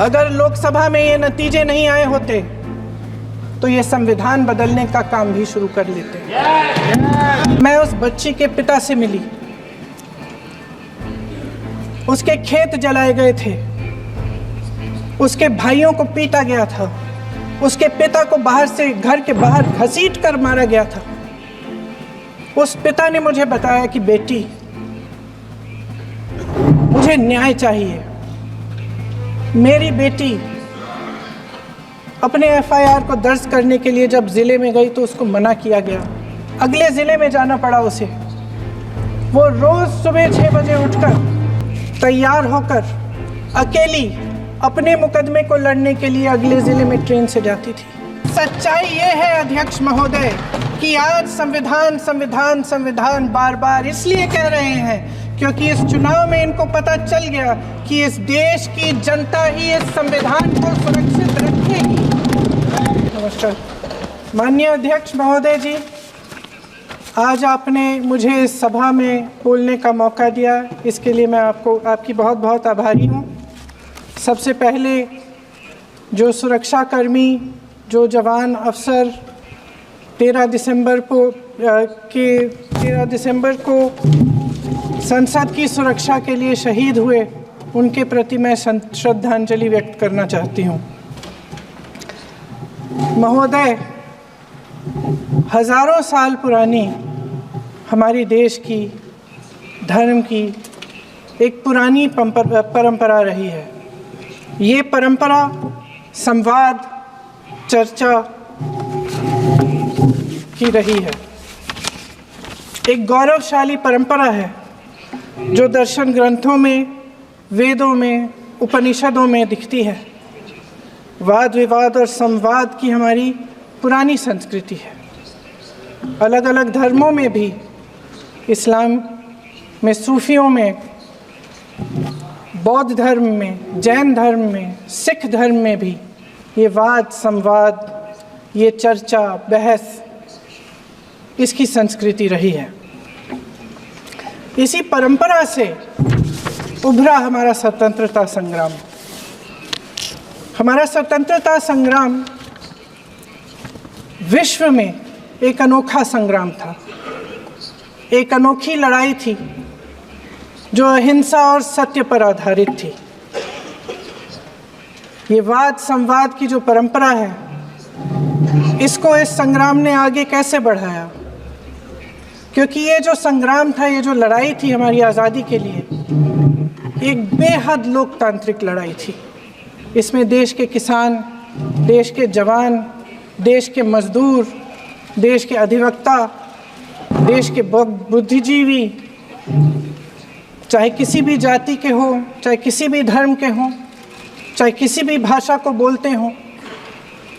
अगर लोकसभा में ये नतीजे नहीं आए होते तो ये संविधान बदलने का काम भी शुरू कर लेते। मैं उस बच्ची के पिता से मिली। उसके खेत जलाए गए थे, उसके भाइयों को पीटा गया था, उसके पिता को बाहर से घर के बाहर घसीट कर मारा गया था। उस पिता ने मुझे बताया कि बेटी, मुझे न्याय चाहिए। मेरी बेटी अपने एफआईआर को दर्ज करने के लिए जब जिले में गई तो उसको मना किया गया, अगले जिले में जाना पड़ा उसे। वो रोज सुबह 6 बजे उठकर तैयार होकर अकेली अपने मुकदमे को लड़ने के लिए अगले जिले में ट्रेन से जाती थी। सच्चाई ये है अध्यक्ष महोदय कि आज संविधान संविधान संविधान बार बार इसलिए कह रहे हैं क्योंकि इस चुनाव में इनको पता चल गया कि इस देश की जनता ही इस संविधान को सुरक्षित रखेगी। नमस्कार माननीय अध्यक्ष महोदय जी, आज आपने मुझे इस सभा में बोलने का मौका दिया, इसके लिए मैं आपकी बहुत बहुत आभारी हूँ। सबसे पहले जो सुरक्षाकर्मी, जो जवान अफसर 13 दिसंबर को संसद की सुरक्षा के लिए शहीद हुए, उनके प्रति मैं श्रद्धांजलि व्यक्त करना चाहती हूँ। महोदय, हजारों साल पुरानी हमारी देश की धर्म की एक पुरानी परंपरा रही है। ये परंपरा संवाद, चर्चा की रही है। एक गौरवशाली परंपरा है जो दर्शन ग्रंथों में, वेदों में, उपनिषदों में दिखती है। वाद विवाद और संवाद की हमारी पुरानी संस्कृति है। अलग अलग धर्मों में भी, इस्लाम में, सूफियों में, बौद्ध धर्म में, जैन धर्म में, सिख धर्म में भी ये वाद संवाद, ये चर्चा बहस, इसकी संस्कृति रही है। इसी परंपरा से उभरा हमारा स्वतंत्रता संग्राम। हमारा स्वतंत्रता संग्राम विश्व में एक अनोखा संग्राम था, एक अनोखी लड़ाई थी जो अहिंसा और सत्य पर आधारित थी। ये वाद संवाद की जो परंपरा है, इसको इस संग्राम ने आगे कैसे बढ़ाया? क्योंकि ये जो संग्राम था, ये जो लड़ाई थी हमारी आज़ादी के लिए, एक बेहद लोकतांत्रिक लड़ाई थी। इसमें देश के किसान, देश के जवान, देश के मजदूर, देश के अधिवक्ता, देश के बुद्धिजीवी, चाहे किसी भी जाति के हों, चाहे किसी भी धर्म के हों, चाहे किसी भी भाषा को बोलते हों,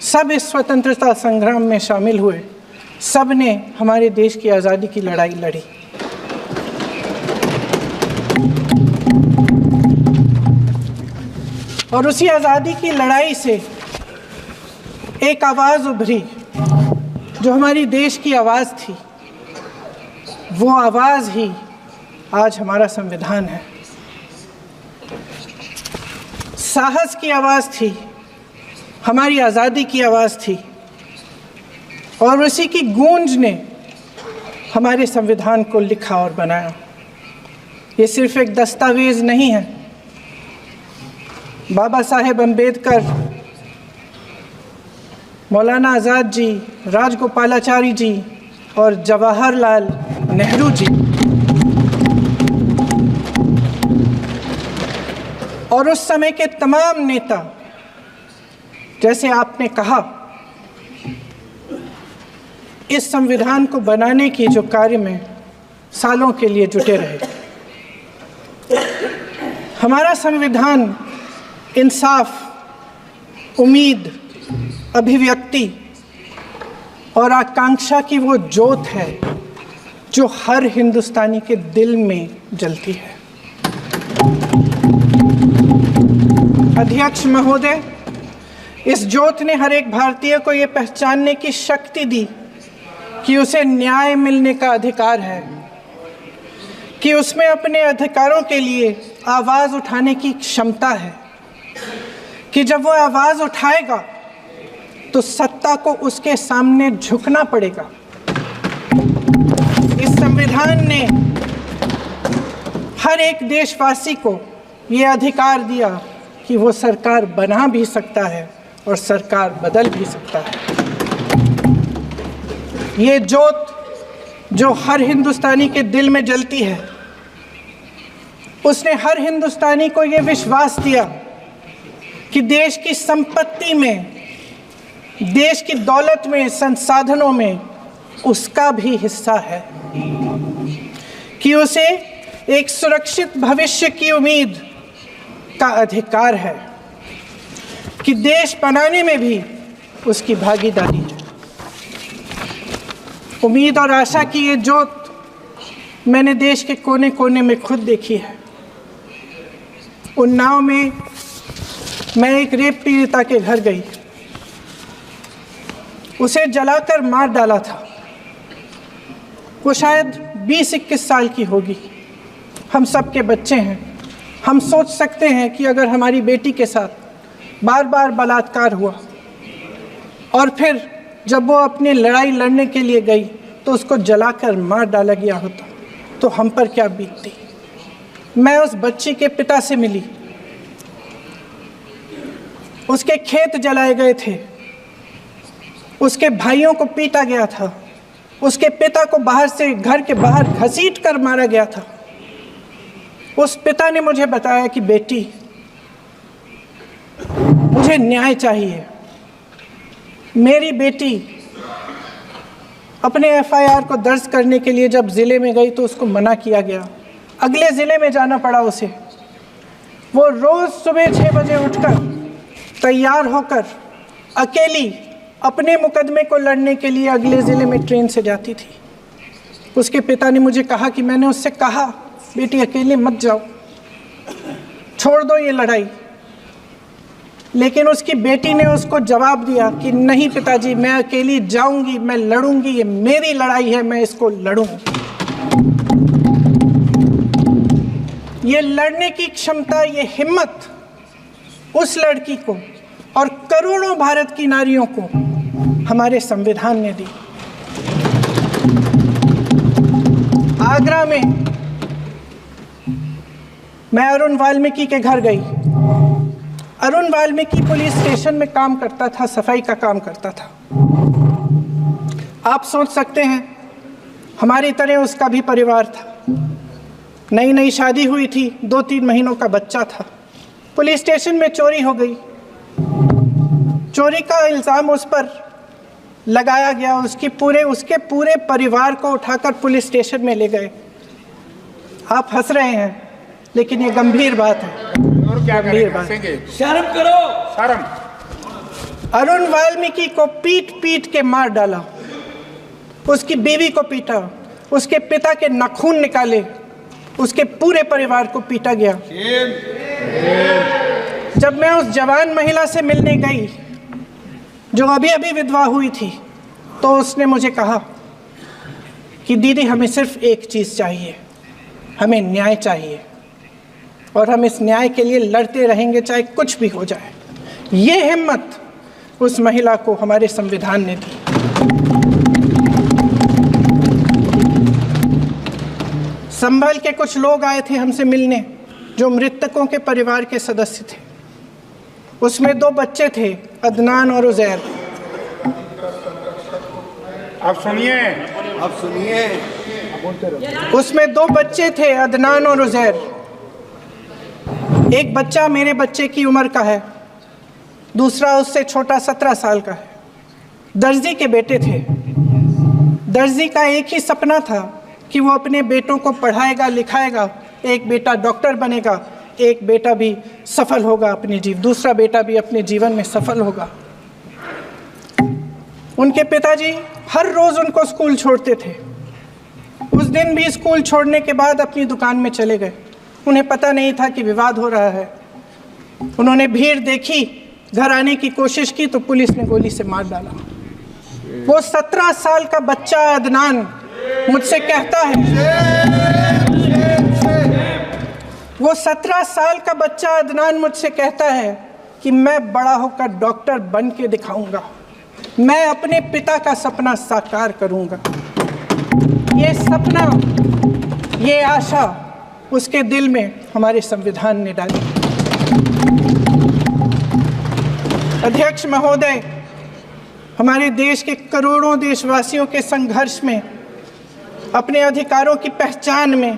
सब इस स्वतंत्रता संग्राम में शामिल हुए। सब ने हमारे देश की आज़ादी की लड़ाई लड़ी। और उसी आज़ादी की लड़ाई से एक आवाज़ उभरी जो हमारी देश की आवाज़ थी। वो आवाज़ ही आज हमारा संविधान है। साहस की आवाज़ थी, हमारी आज़ादी की आवाज़ थी, और उसी की गूंज ने हमारे संविधान को लिखा और बनाया। ये सिर्फ एक दस्तावेज़ नहीं है। बाबा साहेब अम्बेडकर, मौलाना आज़ाद जी, राजगोपालाचारी जी और जवाहरलाल नेहरू जी और उस समय के तमाम नेता, जैसे आपने कहा, इस संविधान को बनाने की जो कार्य में सालों के लिए जुटे रहे। हमारा संविधान इंसाफ, उम्मीद, अभिव्यक्ति और आकांक्षा की वो ज्योत है जो हर हिंदुस्तानी के दिल में जलती है। अध्यक्ष महोदय, इस ज्योत ने हर एक भारतीय को ये पहचानने की शक्ति दी कि उसे न्याय मिलने का अधिकार है, कि उसमें अपने अधिकारों के लिए आवाज़ उठाने की क्षमता है, कि जब वो आवाज उठाएगा तो सत्ता को उसके सामने झुकना पड़ेगा। इस संविधान ने हर एक देशवासी को ये अधिकार दिया कि वो सरकार बना भी सकता है और सरकार बदल भी सकता है। ये जोत जो हर हिंदुस्तानी के दिल में जलती है, उसने हर हिंदुस्तानी को ये विश्वास दिया कि देश की संपत्ति में, देश की दौलत में, संसाधनों में उसका भी हिस्सा है, कि उसे एक सुरक्षित भविष्य की उम्मीद का अधिकार है, कि देश बनाने में भी उसकी भागीदारी है। उम्मीद और आशा की ये जोत मैंने देश के कोने कोने में खुद देखी है। उन्नाव में मैं एक रेप पीड़िता के घर गई, उसे जलाकर मार डाला था। वो शायद 20-21 साल की होगी। हम सब के बच्चे हैं। हम सोच सकते हैं कि अगर हमारी बेटी के साथ बार बार बलात्कार हुआ और फिर जब वो अपनी लड़ाई लड़ने के लिए गई तो उसको जलाकर मार डाला गया होता तो हम पर क्या बीतती। मैं उस बच्ची के पिता से मिली। उसके खेत जलाए गए थे, उसके भाइयों को पीटा गया था, उसके पिता को बाहर से, घर के बाहर घसीट कर मारा गया था। उस पिता ने मुझे बताया कि बेटी, मुझे न्याय चाहिए। मेरी बेटी अपने एफआईआर को दर्ज करने के लिए जब ज़िले में गई तो उसको मना किया गया। अगले ज़िले में जाना पड़ा उसे। वो रोज़ सुबह 6 बजे उठकर तैयार होकर अकेली अपने मुकदमे को लड़ने के लिए अगले ज़िले में ट्रेन से जाती थी। उसके पिता ने मुझे कहा कि मैंने उससे कहा, बेटी अकेले मत जाओ, छोड़ दो ये लड़ाई। लेकिन उसकी बेटी ने उसको जवाब दिया कि नहीं पिताजी, मैं अकेली जाऊंगी, मैं लड़ूंगी, ये मेरी लड़ाई है, मैं इसको लड़ूंगी। ये लड़ने की क्षमता, ये हिम्मत उस लड़की को और करोड़ों भारत की नारियों को हमारे संविधान ने दी। आगरा में मैं अरुण वाल्मीकि के घर गई। अरुण वाल्मीकि पुलिस स्टेशन में काम करता था, सफाई का काम करता था। आप सोच सकते हैं हमारी तरह उसका भी परिवार था। नई नई शादी हुई थी, 2-3 महीनों का बच्चा था। पुलिस स्टेशन में चोरी हो गई। चोरी का इल्ज़ाम उस पर लगाया गया। उसके पूरे परिवार को उठाकर पुलिस स्टेशन में ले गए। आप हंस रहे हैं, लेकिन ये गंभीर बात है। और क्या करेंगे? शर्म करो, शर्म। अरुण वाल्मीकि को पीट पीट के मार डाला, उसकी बीवी को पीटा, उसके पिता के नाखून निकाले, उसके पूरे परिवार को पीटा गया। जब मैं उस जवान महिला से मिलने गई जो अभी अभी विधवा हुई थी, तो उसने मुझे कहा कि दीदी, हमें सिर्फ एक चीज़ चाहिए, हमें न्याय चाहिए और हम इस न्याय के लिए लड़ते रहेंगे, चाहे कुछ भी हो जाए। ये हिम्मत उस महिला को हमारे संविधान ने दी। संभल के कुछ लोग आए थे हमसे मिलने, जो मृतकों के परिवार के सदस्य थे। उसमें 2 बच्चे थे, अदनान और उज़ैर। अब सुनिए। उसमें 2 बच्चे थे, अदनान और उज़ैर। एक बच्चा मेरे बच्चे की उम्र का है, दूसरा उससे छोटा 17 साल का है। दर्जी के बेटे थे। दर्जी का एक ही सपना था कि वो अपने बेटों को पढ़ाएगा, लिखाएगा। एक बेटा डॉक्टर बनेगा, एक बेटा भी सफल होगा दूसरा बेटा भी अपने जीवन में सफल होगा। उनके पिताजी हर रोज़ उनको स्कूल छोड़ते थे। उस दिन भी स्कूल छोड़ने के बाद अपनी दुकान में चले गए। उन्हें पता नहीं था कि विवाद हो रहा है। उन्होंने भीड़ देखी, घर आने की कोशिश की तो पुलिस ने गोली से मार डाला। वो 17 साल का बच्चा अदनान मुझसे कहता है, वो 17 साल का बच्चा अदनान मुझसे कहता है कि मैं बड़ा होकर डॉक्टर बन के दिखाऊंगा, मैं अपने पिता का सपना साकार करूंगा। ये सपना, ये आशा उसके दिल में हमारे संविधान ने डाली। अध्यक्ष महोदय, हमारे देश के करोड़ों देशवासियों के संघर्ष में, अपने अधिकारों की पहचान में,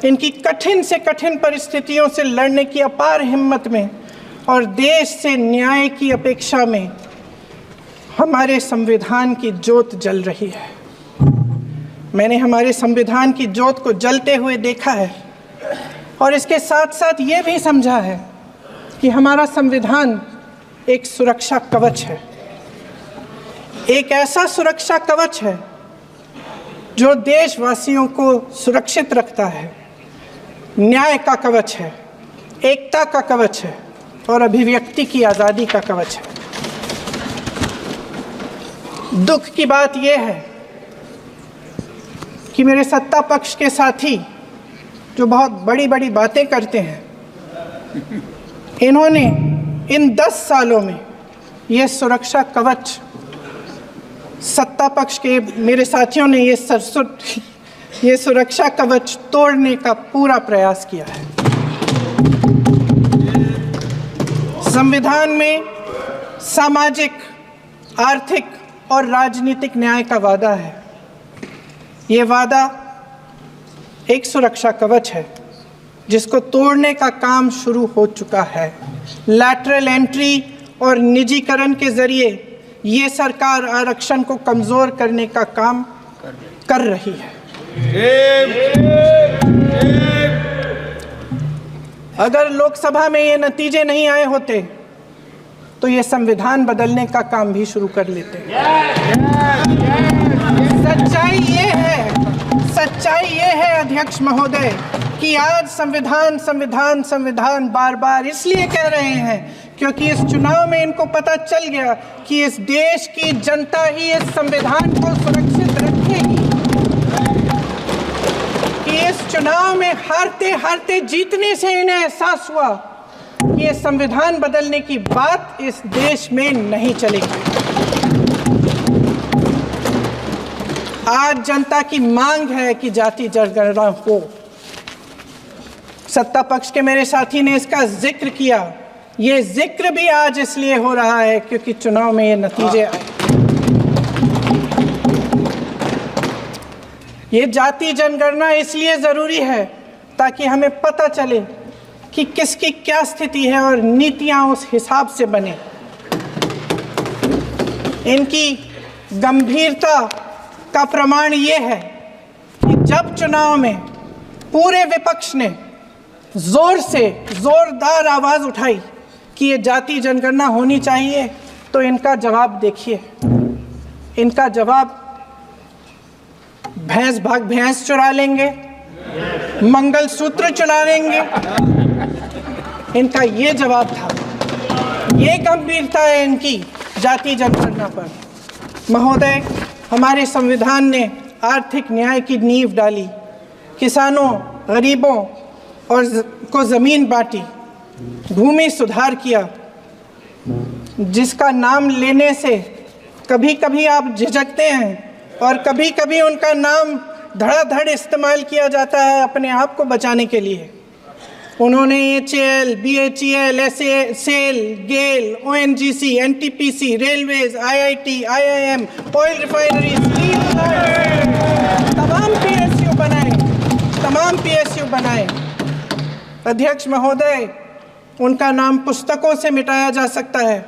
इनकी कठिन से कठिन परिस्थितियों से लड़ने की अपार हिम्मत में और देश से न्याय की अपेक्षा में हमारे संविधान की ज्योत जल रही है। मैंने हमारे संविधान की ज्योत को जलते हुए देखा है और इसके साथ साथ ये भी समझा है कि हमारा संविधान एक सुरक्षा कवच है, एक ऐसा सुरक्षा कवच है जो देशवासियों को सुरक्षित रखता है, न्याय का कवच है, एकता का कवच है और अभिव्यक्ति की आज़ादी का कवच है। दुख की बात यह है कि मेरे सत्ता पक्ष के साथी जो बहुत बड़ी बड़ी बातें करते हैं, इन्होंने इन 10 सालों में ये सुरक्षा कवच, सत्ता पक्ष के मेरे साथियों ने ये सुरक्षा कवच तोड़ने का पूरा प्रयास किया है। संविधान में सामाजिक, आर्थिक और राजनीतिक न्याय का वादा है। ये वादा एक सुरक्षा कवच है जिसको तोड़ने का काम शुरू हो चुका है। लैटरल एंट्री और निजीकरण के जरिए ये सरकार आरक्षण को कमज़ोर करने का काम कर रही है। अगर लोकसभा में ये नतीजे नहीं आए होते तो ये संविधान बदलने का काम भी शुरू कर लेते। सच्चाई ये है अध्यक्ष महोदय कि आज संविधान बार बार इसलिए कह रहे हैं क्योंकि इस चुनाव में इनको पता चल गया कि इस देश की जनता ही इस संविधान को सुरक्षित रखेगी, कि इस चुनाव में हारते हारते जीतने से इन्हें एहसास हुआ कि ये संविधान बदलने की बात इस देश में नहीं चलेगी। आज जनता की मांग है कि जाति जनगणना हो। सत्ता पक्ष के मेरे साथी ने इसका जिक्र किया। ये जिक्र भी आज इसलिए हो रहा है क्योंकि चुनाव में ये नतीजे आए। ये जाति जनगणना इसलिए ज़रूरी है ताकि हमें पता चले कि किसकी क्या स्थिति है और नीतियां उस हिसाब से बने। इनकी गंभीरता का प्रमाण ये है कि जब चुनाव में पूरे विपक्ष ने जोरदार आवाज़ उठाई कि ये जाति जनगणना होनी चाहिए, तो इनका जवाब देखिए। इनका जवाब भैंस चुरा लेंगे, मंगलसूत्र चुरा लेंगे, इनका ये जवाब था। ये गंभीरता है इनकी जाति जनगणना पर। महोदय, हमारे संविधान ने आर्थिक न्याय की नींव डाली, किसानों, गरीबों और को ज़मीन बांटी, भूमि सुधार किया, जिसका नाम लेने से कभी कभी आप झिझकते हैं और कभी कभी उनका नाम धड़ाधड़ इस्तेमाल किया जाता है अपने आप को बचाने के लिए। उन्होंने HAL, BHEL, SAIL, GAIL, ONGC, NTPC, railways, IIT, IIM, oil refinery, steel plant, तमाम PSU बनाए। अध्यक्ष महोदय, उनका नाम पुस्तकों से मिटाया जा सकता है,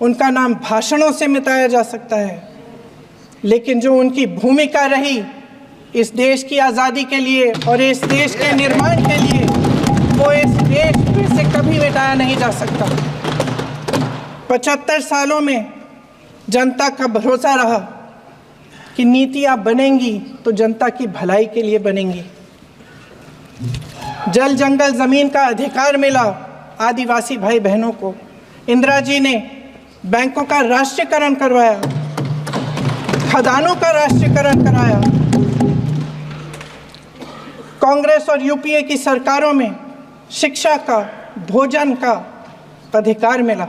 उनका नाम भाषणों से मिटाया जा सकता है, लेकिन जो उनकी भूमिका रही इस देश की आज़ादी के लिए और इस देश के निर्माण के लिए, वो इस देश में से कभी मिटाया नहीं जा सकता। 75 सालों में जनता का भरोसा रहा कि नीतियाँ बनेंगी तो जनता की भलाई के लिए बनेंगी। जल जंगल ज़मीन का अधिकार मिला आदिवासी भाई बहनों को। इंदिरा जी ने बैंकों का राष्ट्रीयकरण करवाया, खदानों का राष्ट्रीयकरण कराया। कांग्रेस और UPA की सरकारों में शिक्षा का, भोजन का, अधिकार मिला।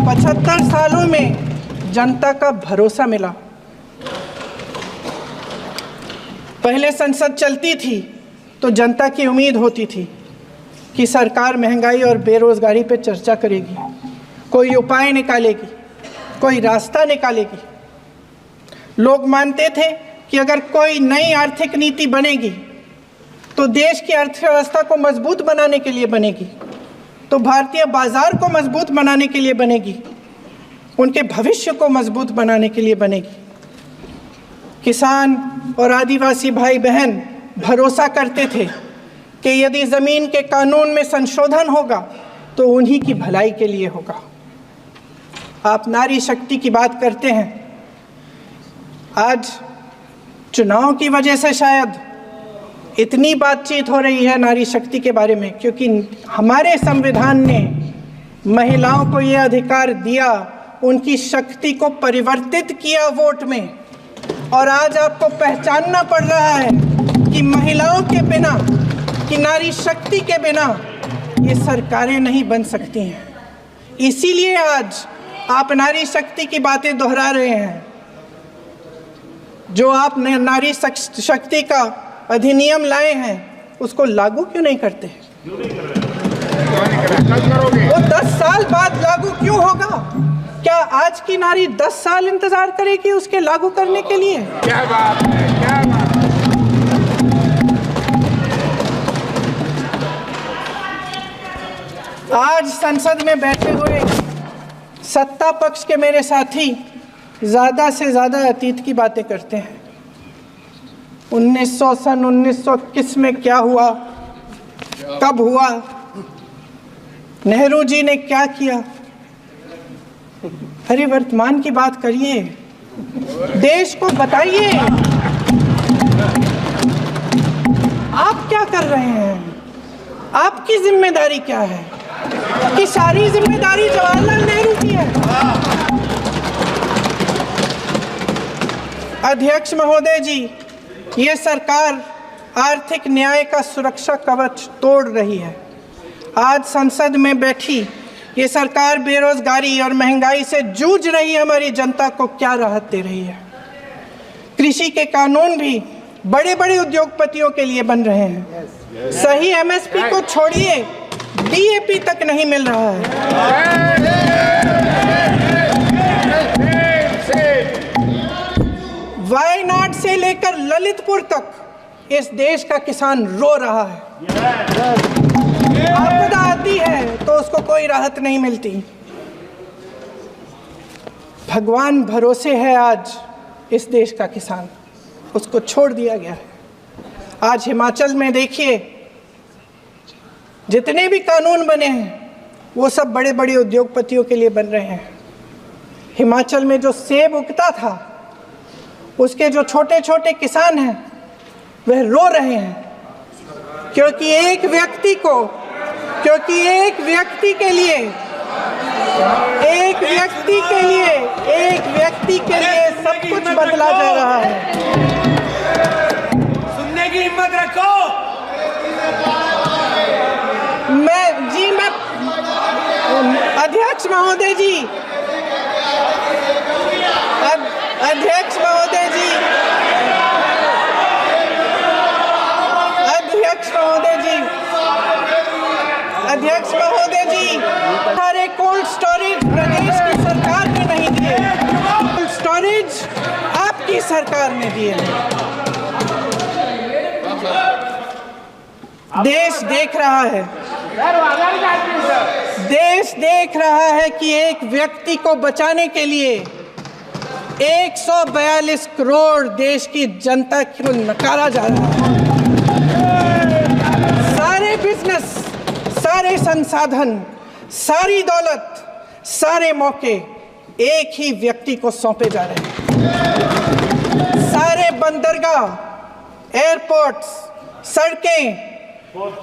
75 सालों में जनता का भरोसा मिला। पहले संसद चलती थी तो जनता की उम्मीद होती थी कि सरकार महंगाई और बेरोजगारी पर चर्चा करेगी, कोई उपाय निकालेगी, कोई रास्ता निकालेगी। लोग मानते थे कि अगर कोई नई आर्थिक नीति बनेगी तो देश की अर्थव्यवस्था को मजबूत बनाने के लिए बनेगी, तो भारतीय बाजार को मजबूत बनाने के लिए बनेगी, उनके भविष्य को मजबूत बनाने के लिए बनेगी। किसान और आदिवासी भाई बहन भरोसा करते थे कि यदि ज़मीन के कानून में संशोधन होगा तो उन्हीं की भलाई के लिए होगा। आप नारी शक्ति की बात करते हैं। आज चुनाव की वजह से शायद इतनी बातचीत हो रही है नारी शक्ति के बारे में, क्योंकि हमारे संविधान ने महिलाओं को ये अधिकार दिया, उनकी शक्ति को परिवर्तित किया वोट में। और आज आपको पहचानना पड़ रहा है कि महिलाओं के बिना, कि नारी शक्ति के बिना ये सरकारें नहीं बन सकती हैं। इसीलिए आज आप नारी शक्ति की बातें दोहरा रहे हैं। जो आप नारी शक्ति का अधिनियम लाए हैं उसको लागू क्यों नहीं करते? वो 10 साल बाद लागू क्यों होगा? क्या आज की नारी 10 साल इंतजार करेगी उसके लागू करने के लिए? क्या बात है, क्या बात है। आज संसद में बैठे हुए सत्ता पक्ष के मेरे साथी ज़्यादा से ज़्यादा अतीत की बातें करते हैं। 1921 में क्या हुआ, कब हुआ, नेहरू जी ने क्या किया। अरे वर्तमान की बात करिए, देश को बताइए आप क्या कर रहे हैं, आपकी जिम्मेदारी क्या है? कि सारी जिम्मेदारी जवाहरलाल नेहरू की है। अध्यक्ष महोदय जी, ये सरकार आर्थिक न्याय का सुरक्षा कवच तोड़ रही है। आज संसद में बैठी ये सरकार बेरोजगारी और महंगाई से जूझ रही हमारी जनता को क्या राहत दे रही है। कृषि के कानून भी बड़े बड़े उद्योगपतियों के लिए बन रहे हैं। सही एमएसपी को छोड़िए, डीएपी तक नहीं मिल रहा है। वायनाड से लेकर ललितपुर तक इस देश का किसान रो रहा है। आपदा आती है तो उसको कोई राहत नहीं मिलती। भगवान भरोसे है आज इस देश का किसान, उसको छोड़ दिया गया है। आज हिमाचल में देखिए, जितने भी कानून बने हैं वो सब बड़े बड़े उद्योगपतियों के लिए बन रहे हैं। हिमाचल में जो सेब उगता था उसके जो छोटे छोटे किसान हैं वह रो रहे हैं, क्योंकि एक व्यक्ति के लिए सब कुछ बदला जा रहा है। सुनने की हिम्मत रखो। मैं अध्यक्ष महोदय जी, अध्यक्ष महोदय जी, सारे कोल्ड स्टोरेज प्रदेश की सरकार ने नहीं दिए, कोल्ड स्टोरेज आपकी सरकार ने दिए। देश देख रहा है कि एक व्यक्ति को बचाने के लिए 142 करोड़ देश की जनता को नकारा जा रहा है। सारे बिजनेस, सारे संसाधन, सारी दौलत, सारे मौके एक ही व्यक्ति को सौंपे जा रहे हैं। सारे बंदरगाह, एयरपोर्ट्स, सड़कें,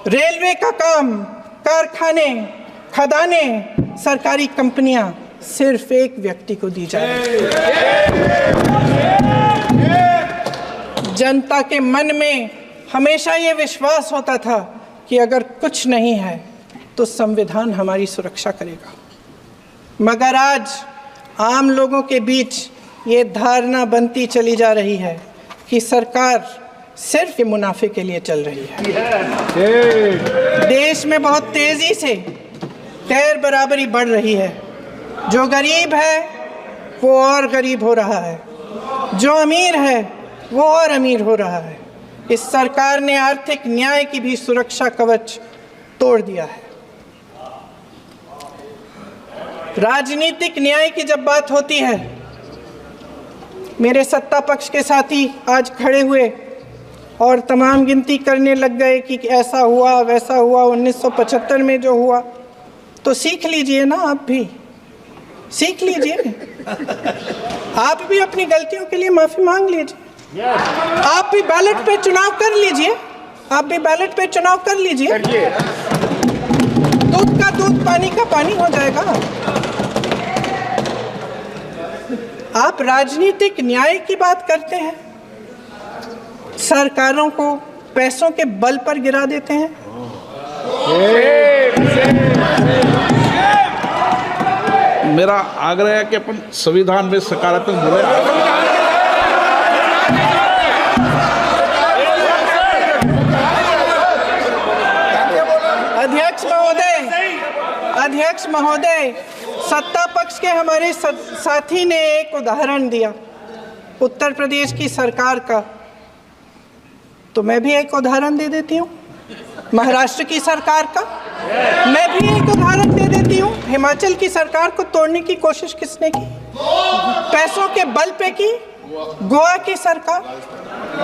रेलवे का काम, कारखाने, खदानें, सरकारी कंपनियां सिर्फ एक व्यक्ति को दी जा रही है। जनता के मन में हमेशा ये विश्वास होता था कि अगर कुछ नहीं है तो संविधान हमारी सुरक्षा करेगा। मगर आज आम लोगों के बीच ये धारणा बनती चली जा रही है कि सरकार सिर्फ मुनाफे के लिए चल रही है। देश में बहुत तेजी से गैर बराबरी बढ़ रही है। जो गरीब है वो और गरीब हो रहा है, जो अमीर है वो और अमीर हो रहा है। इस सरकार ने आर्थिक न्याय की भी सुरक्षा कवच तोड़ दिया है। राजनीतिक न्याय की जब बात होती है, मेरे सत्ता पक्ष के साथी आज खड़े हुए और तमाम गिनती करने लग गए कि ऐसा हुआ वैसा हुआ 1975 में जो हुआ, तो सीख लीजिए ना, आप भी सीख लीजिए। आप भी अपनी गलतियों के लिए माफी मांग लीजिए। आप भी बैलेट पे चुनाव कर लीजिए, आप भी बैलेट पे चुनाव कर लीजिए। दूध का दूध, पानी का पानी हो जाएगा। आप राजनीतिक न्याय की बात करते हैं, सरकारों को पैसों के बल पर गिरा देते हैं। मेरा आग्रह है कि अपन संविधान में सकारात्मक बोले। अध्यक्ष महोदय, सत्ता पक्ष के हमारे साथी ने एक उदाहरण दिया उत्तर प्रदेश की सरकार का, तो मैं भी एक उदाहरण दे देती हूँ महाराष्ट्र की सरकार का। मैं भी एक उदाहरण दे देती हूँ हिमाचल की सरकार को तोड़ने की कोशिश किसने की, पैसों के बल पे की, गोवा की सरकार।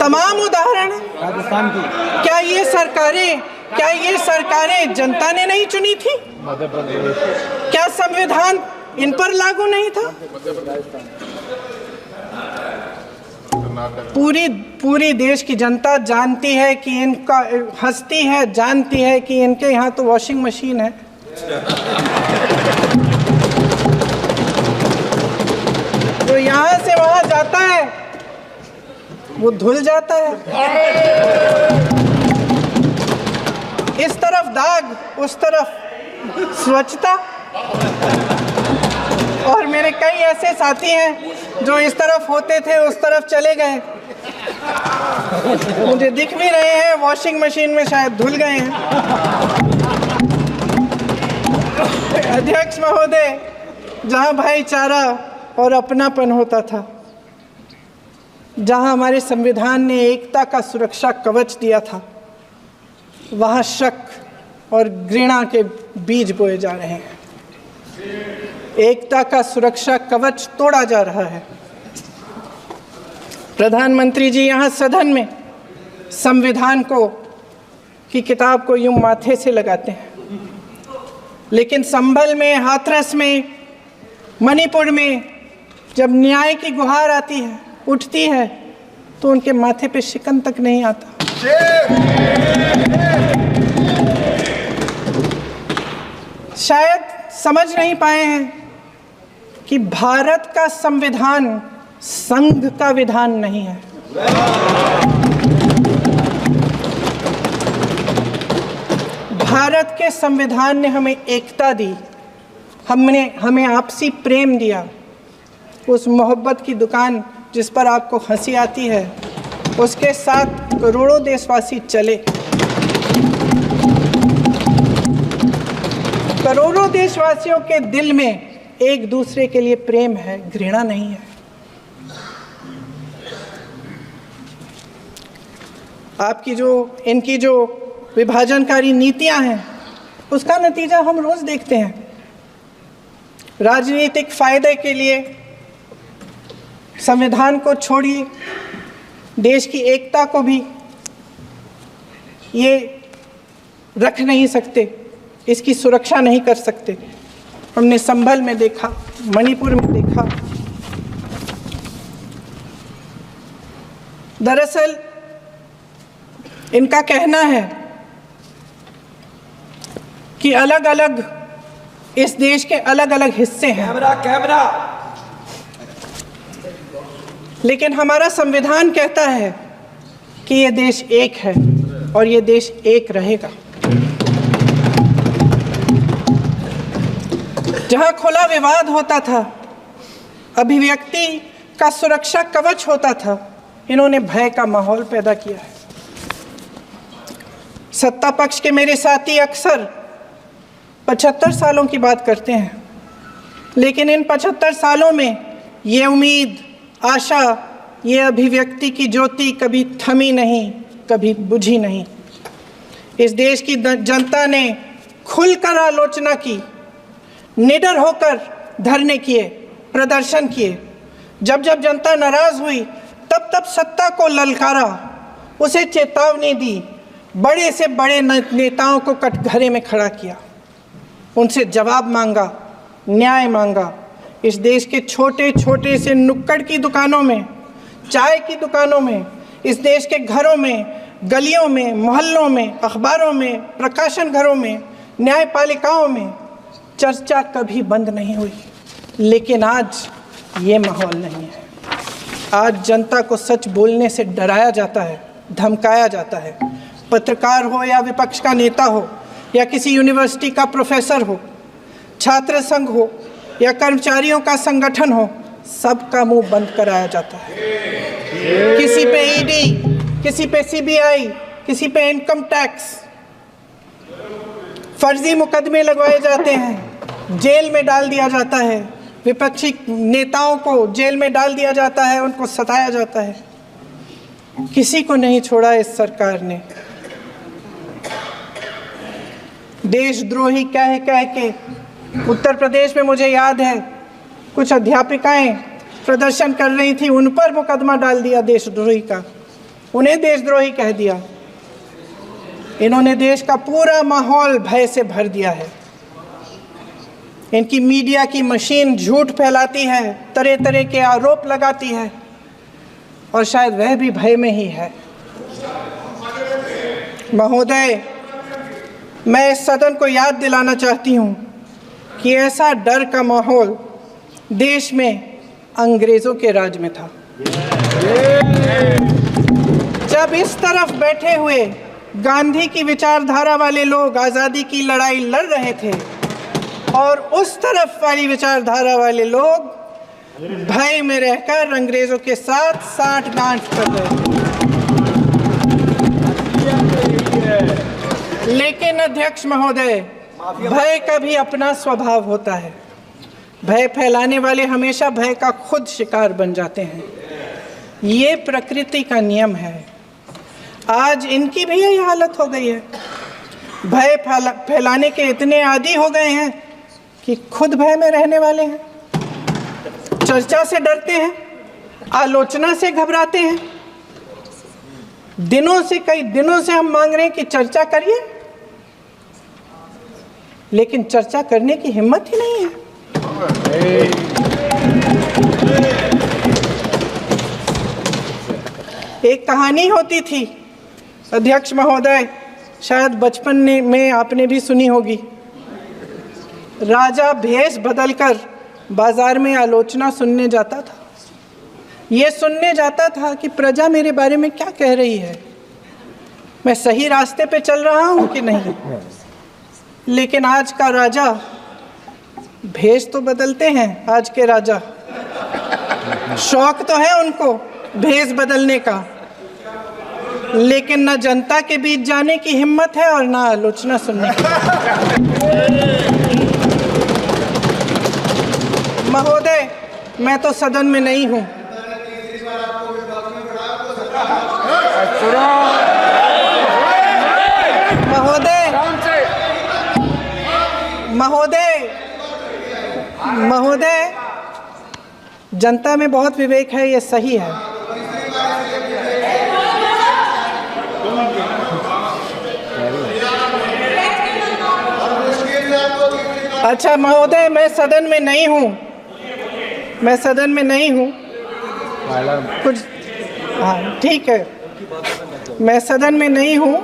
तमाम उदाहरण राजस्थान की। क्या ये सरकारें जनता ने नहीं चुनी थी? क्या संविधान इन पर लागू नहीं था? पूरी देश की जनता जानती है कि इनका हंसती है, जानती है कि इनके यहाँ तो वॉशिंग मशीन है। तो यहाँ से वहाँ जाता है, वो धुल जाता है। इस तरफ दाग, उस तरफ स्वच्छता। और मेरे कई ऐसे साथी हैं जो इस तरफ होते थे उस तरफ चले गए, मुझे दिख भी रहे हैं, वॉशिंग मशीन में शायद धुल गए हैं। अध्यक्ष महोदय, जहां भाईचारा और अपनापन होता था, जहां हमारे संविधान ने एकता का सुरक्षा कवच दिया था, वहां शक और घृणा के बीज बोए जा रहे हैं। एकता का सुरक्षा कवच तोड़ा जा रहा है। प्रधानमंत्री जी यहाँ सदन में संविधान की किताब को यूं माथे से लगाते हैं, लेकिन संभल में, हाथरस में, मणिपुर में जब न्याय की गुहार आती है, उठती है, तो उनके माथे पे शिकन तक नहीं आता। शायद समझ नहीं पाए हैं कि भारत का संविधान संघ का विधान नहीं है। भारत के संविधान ने हमें एकता दी, हमें आपसी प्रेम दिया। उस मोहब्बत की दुकान जिस पर आपको हंसी आती है, उसके साथ करोड़ों देशवासी चले। करोड़ों देशवासियों के दिल में एक दूसरे के लिए प्रेम है, घृणा नहीं है। इनकी जो विभाजनकारी नीतियां हैं, उसका नतीजा हम रोज देखते हैं। राजनीतिक फायदे के लिए संविधान को छोड़िए, देश की एकता को भी ये रख नहीं सकते, इसकी सुरक्षा नहीं कर सकते। हमने संभल में देखा, मणिपुर में देखा। दरअसल इनका कहना है कि अलग अलग इस देश के अलग अलग हिस्से हैं। कैमरा। लेकिन हमारा संविधान कहता है कि ये देश एक है और ये देश एक रहेगा। जहां खुला विवाद होता था, अभिव्यक्ति का सुरक्षा कवच होता था, इन्होंने भय का माहौल पैदा किया है। सत्ता पक्ष के मेरे साथी अक्सर 75 सालों की बात करते हैं, लेकिन इन 75 सालों में ये उम्मीद, आशा, ये अभिव्यक्ति की ज्योति कभी थमी नहीं, कभी बुझी नहीं। इस देश की जनता ने खुलकर आलोचना की, निडर होकर धरने किए, प्रदर्शन किए। जब जब जनता नाराज हुई तब तब सत्ता को ललकारा, उसे चेतावनी दी, बड़े से बड़े नेताओं को कटघरे में खड़ा किया, उनसे जवाब मांगा, न्याय मांगा। इस देश के छोटे छोटे से नुक्कड़ की दुकानों में, चाय की दुकानों में, इस देश के घरों में, गलियों में, मोहल्लों में, अखबारों में, प्रकाशन घरों में, न्यायपालिकाओं में चर्चा कभी बंद नहीं हुई। लेकिन आज ये माहौल नहीं है। आज जनता को सच बोलने से डराया जाता है, धमकाया जाता है। पत्रकार हो या विपक्ष का नेता हो या किसी यूनिवर्सिटी का प्रोफेसर हो, छात्र संघ हो या कर्मचारियों का संगठन हो, सबका मुंह बंद कराया जाता है। किसी पे ईडी, किसी पे सीबीआई, किसी पे इनकम टैक्स, फर्जी मुकदमे लगवाए जाते हैं, जेल में डाल दिया जाता है। विपक्षी नेताओं को जेल में डाल दिया जाता है, उनको सताया जाता है। किसी को नहीं छोड़ा इस सरकार ने। देशद्रोही कह के उत्तर प्रदेश में मुझे याद है कुछ अध्यापिकाएं प्रदर्शन कर रही थी, उन पर मुकदमा डाल दिया देशद्रोही का, उन्हें देशद्रोही कह दिया। इन्होंने देश का पूरा माहौल भय से भर दिया है। इनकी मीडिया की मशीन झूठ फैलाती है, तरह तरह के आरोप लगाती है, और शायद वह भी भय में ही है। महोदय, मैं इस सदन को याद दिलाना चाहती हूँ कि ऐसा डर का माहौल देश में अंग्रेज़ों के राज में था। जब इस तरफ बैठे हुए गांधी की विचारधारा वाले लोग आज़ादी की लड़ाई लड़ रहे थे और उस तरफ वाली विचारधारा वाले लोग भय में रहकर अंग्रेज़ों के साथ साठ-गांठ कर रहे थे। लेकिन अध्यक्ष महोदय, भय का भी अपना स्वभाव होता है। भय फैलाने वाले हमेशा भय का खुद शिकार बन जाते हैं। ये प्रकृति का नियम है। आज इनकी भी यही हालत हो गई है। भय फैलाने के इतने आदी हो गए हैं कि खुद भय में रहने वाले हैं। चर्चा से डरते हैं, आलोचना से घबराते हैं। कई दिनों से हम मांग रहे हैं कि चर्चा करिए, लेकिन चर्चा करने की हिम्मत ही नहीं है। एक कहानी होती थी अध्यक्ष महोदय, शायद बचपन में आपने भी सुनी होगी। राजा भेष बदलकर बाजार में आलोचना सुनने जाता था। ये सुनने जाता था कि प्रजा मेरे बारे में क्या कह रही है, मैं सही रास्ते पे चल रहा हूँ कि नहीं। लेकिन आज का राजा, भेष तो बदलते हैं आज के राजा, शौक तो है उनको भेष बदलने का, लेकिन न जनता के बीच जाने की हिम्मत है और ना आलोचना सुनने की। महोदय, मैं तो सदन में नहीं हूँ। महोदय, जनता में बहुत विवेक है, ये सही है। अच्छा महोदय, मैं सदन में नहीं हूँ, कुछ हाँ ठीक है, मैं सदन में नहीं हूँ,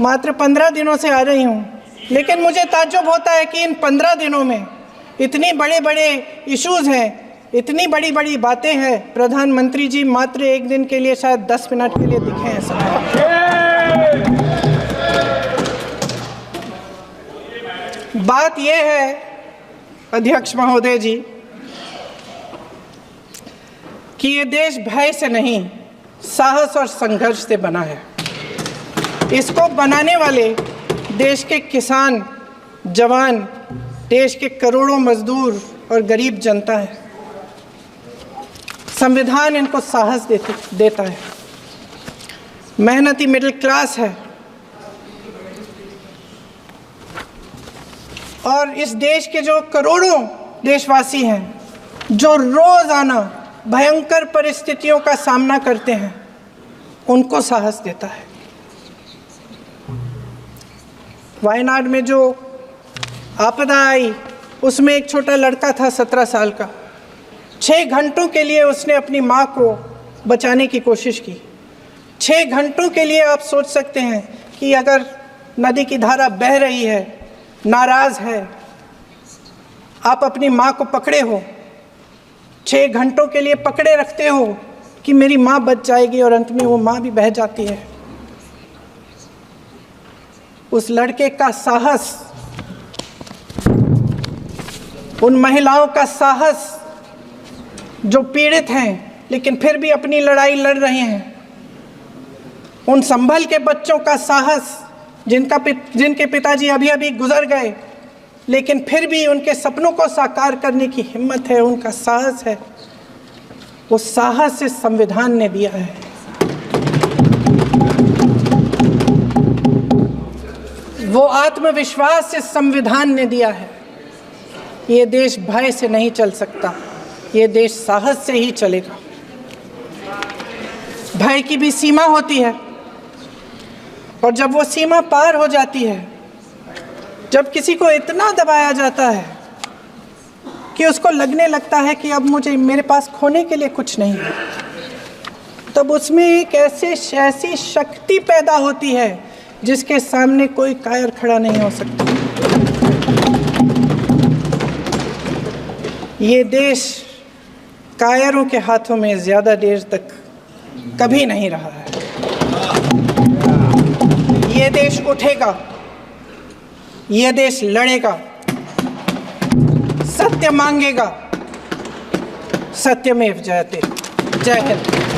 मात्र 15 दिनों से आ रही हूँ। लेकिन मुझे ताज्जुब होता है कि इन 15 दिनों में इतनी बड़े इश्यूज़ हैं, इतनी बड़ी बातें हैं, प्रधानमंत्री जी मात्र एक दिन के लिए, शायद 10 मिनट के लिए दिखे हैं सब। बात यह है अध्यक्ष महोदय जी कि ये देश भय से नहीं, साहस और संघर्ष से बना है। इसको बनाने वाले देश के किसान, जवान, देश के करोड़ों मजदूर और गरीब जनता है। संविधान इनको साहस देता है। मेहनती मिडिल क्लास है और इस देश के जो करोड़ों देशवासी हैं, जो रोजाना भयंकर परिस्थितियों का सामना करते हैं, उनको साहस देता है। वायनाड में जो आपदा आई, उसमें एक छोटा लड़का था 17 साल का। 6 घंटों के लिए उसने अपनी माँ को बचाने की कोशिश की। 6 घंटों के लिए आप सोच सकते हैं कि अगर नदी की धारा बह रही है, नाराज है, आप अपनी माँ को पकड़े हो, 6 घंटों के लिए पकड़े रखते हो कि मेरी माँ बच जाएगी और अंत में वो माँ भी बह जाती है। उस लड़के का साहस, उन महिलाओं का साहस जो पीड़ित हैं लेकिन फिर भी अपनी लड़ाई लड़ रहे हैं, उन संभल के बच्चों का साहस जिनके पिताजी अभी अभी गुजर गए लेकिन फिर भी उनके सपनों को साकार करने की हिम्मत है, उनका साहस है। वो साहस से संविधान ने दिया है। वो आत्मविश्वास से संविधान ने दिया है। ये देश भय से नहीं चल सकता, ये देश साहस से ही चलेगा। भय की भी सीमा होती है और जब वो सीमा पार हो जाती है, जब किसी को इतना दबाया जाता है कि उसको लगने लगता है कि अब मेरे पास खोने के लिए कुछ नहीं है, तब उसमें एक ऐसी शक्ति पैदा होती है जिसके सामने कोई कायर खड़ा नहीं हो सकता। ये देश कायरों के हाथों में ज़्यादा देर तक कभी नहीं रहा है। ये देश उठेगा, ये देश लड़ेगा, सत्य मांगेगा, सत्यमेव जयते। जय हिंद।